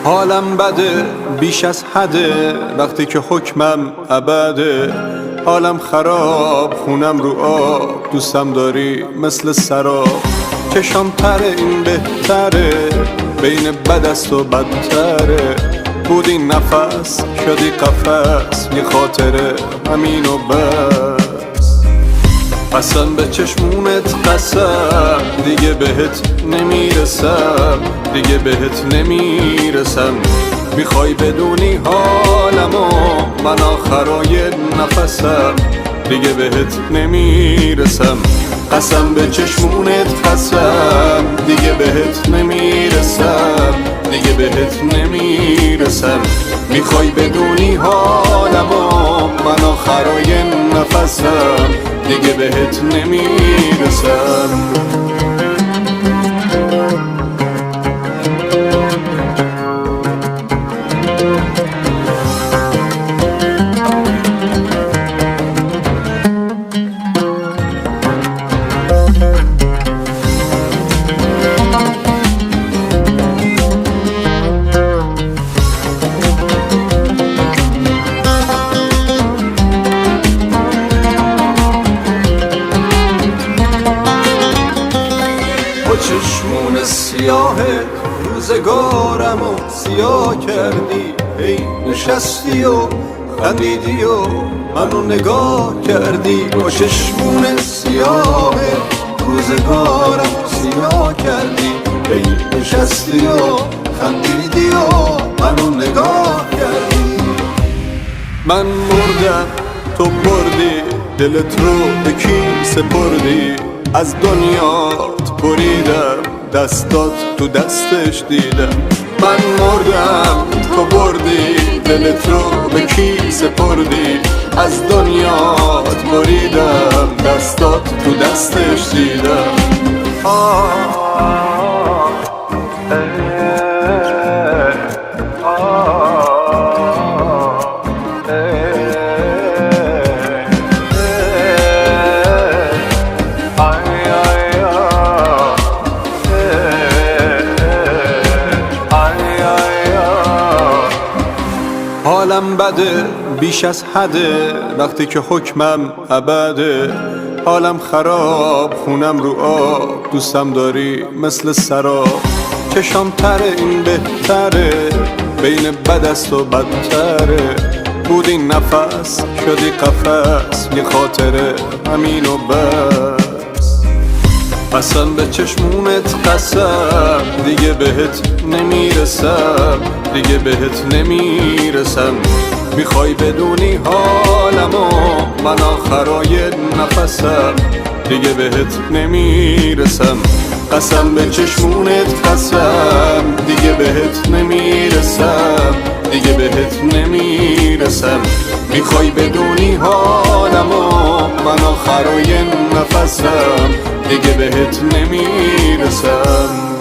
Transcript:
حالم بده بیش از حده وقتی که حکمم ابده. حالم خراب خونم رو آب، دوستم داری مثل سراب. چشام تره این بهتره، بین بد است و بدتره. بودی نفس شدی قفس، یه خاطره همین و بس. قسم به چشمونت قسم، دیگه بهت نمیرسم، دیگه بهت نمیرسم. میخوای بدونی حالمو، من آخرای نفسم، دیگه بهت نمیرسم. قسم به چشمونت قسم، دیگه بهت نمیرسم، دیگه بهت نمیرسم. میخوای بدونی حالمو، من آخرای نفسم، دیگه بهت نمیرسم. چشمون سیاه روزگارم و سیاه کردی. ای نشستی و خندیدی و منو نگاه کردی. با چشمون سیاه روزگارم و سیاه کردی. ای نشستی و خندیدی و منو نگاه کردی. من مردم تو بردی، دلت رو به کی سپردی؟ از دنیات بریدم، دستات تو دستش دیدم. من مردم تو بردی، دلت رو به کی سپردی؟ از دنیات بریدم، دستات تو دستش دیدم. حالم بده بیش از حده وقتی که حکمم ابده. حالم خراب خونم رو آب، دوستم داری مثل سراب. چشام تره این بهتره، بین بد است و بدتره. بودی نفس شدی قفس، یه خاطره همین و بس. قسم به چشمونت قسم، دیگه بهت نمیرسم، دیگه بهت نمیرسم. میخوای بدونی حالمو، من آخرای نفسم، دیگه بهت نمیرسم. قسم به چشمونت قسم، دیگه بهت نمیرسم، دیگه بهت نمیرسم. میخوای بدونی حالمو، من آخرای نفسم، دیگه بهت نمیرسم.